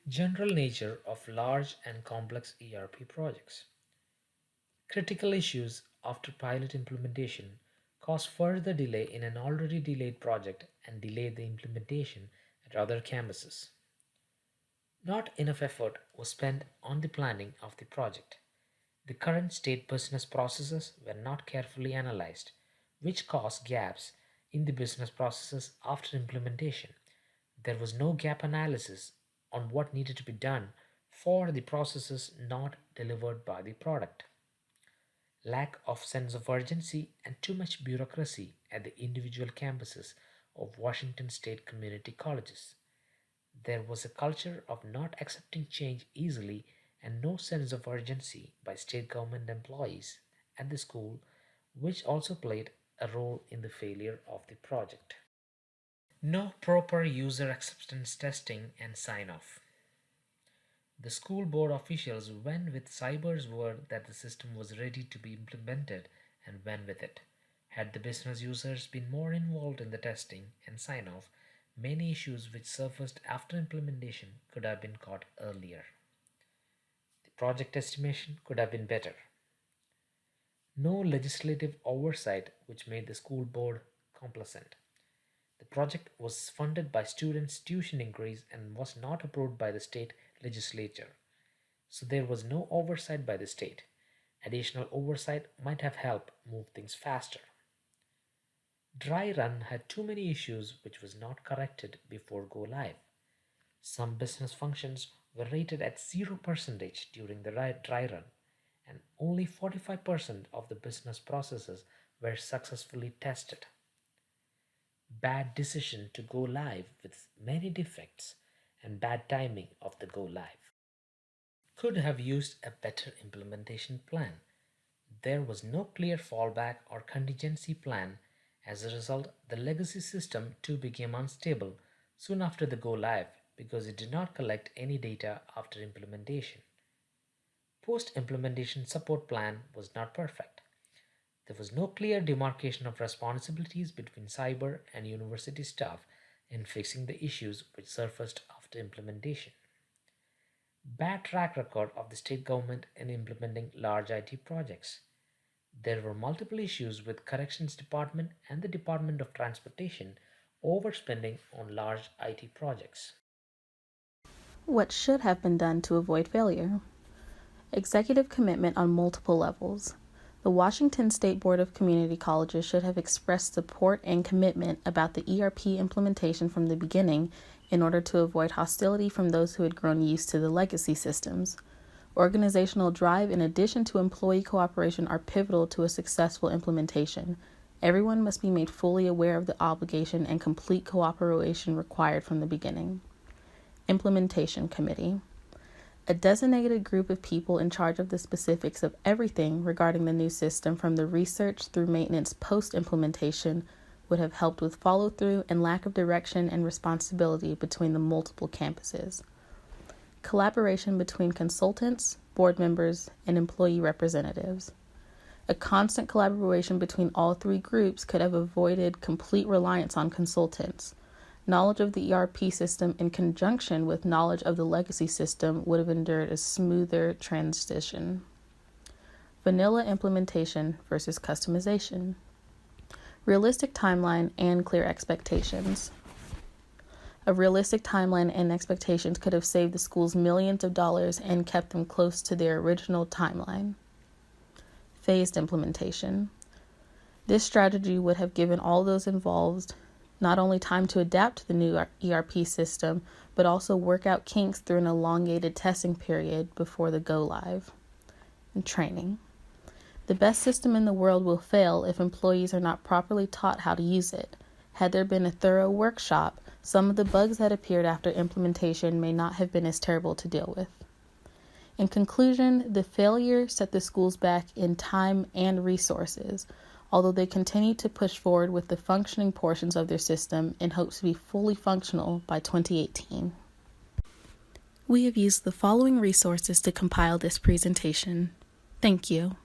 General nature of large and complex ERP projects. Critical issues after pilot implementation cause further delay in an already delayed project and delay the implementation at other campuses. Not enough effort was spent on the planning of the project. The current state business processes were not carefully analyzed, which caused gaps in the business processes after implementation. There was no gap analysis on what needed to be done for the processes not delivered by the product. Lack of sense of urgency and too much bureaucracy at the individual campuses of Washington State community colleges. There was a culture of not accepting change easily and no sense of urgency by state government employees at the school, which also played a role in the failure of the project. No proper user acceptance testing and sign off. The school board officials went with Cyber's word that the system was ready to be implemented and went with it. Had the business users been more involved in the testing and sign off, many issues which surfaced after implementation could have been caught earlier. The project estimation could have been better. No legislative oversight, which made the school board complacent. The project was funded by students' tuition increase and was not approved by the state legislature, so there was no oversight by the state. Additional oversight might have helped move things faster. Dry run had too many issues which was not corrected before go live. Some business functions were rated at 0% during the dry run, and only 45% of the business processes were successfully tested. Bad decision to go live with many defects and bad timing of the go live. Could have used a better implementation plan. There was no clear fallback or contingency plan. As a result, the legacy system too became unstable soon after the go live because it did not collect any data after implementation. Post implementation support plan was not perfect. There was no clear demarcation of responsibilities between cyber and university staff in fixing the issues which surfaced after implementation. Bad track record of the state government in implementing large IT projects. There were multiple issues with Corrections Department and the Department of Transportation overspending on large IT projects. What should have been done to avoid failure? Executive commitment on multiple levels. The Washington State Board of Community Colleges should have expressed support and commitment about the ERP implementation from the beginning in order to avoid hostility from those who had grown used to the legacy systems. Organizational drive in addition to employee cooperation are pivotal to a successful implementation. Everyone must be made fully aware of the obligation and complete cooperation required from the beginning. Implementation Committee. A designated group of people in charge of the specifics of everything regarding the new system from the research through maintenance post-implementation would have helped with follow-through and lack of direction and responsibility between the multiple campuses. Collaboration between consultants, board members, and employee representatives. A constant collaboration between all three groups could have avoided complete reliance on consultants. Knowledge of the ERP system in conjunction with knowledge of the legacy system would have endured a smoother transition. Vanilla implementation versus customization. Realistic timeline and clear expectations. A realistic timeline and expectations could have saved the schools millions of dollars and kept them close to their original timeline. Phased implementation. This strategy would have given all those involved not only time to adapt to the new ERP system, but also work out kinks through an elongated testing period before the go live. And training. The best system in the world will fail if employees are not properly taught how to use it. Had there been a thorough workshop, some of the bugs that appeared after implementation may not have been as terrible to deal with. In conclusion, the failure set the schools back in time and resources, although they continue to push forward with the functioning portions of their system in hopes to be fully functional by 2018. We have used the following resources to compile this presentation. Thank you.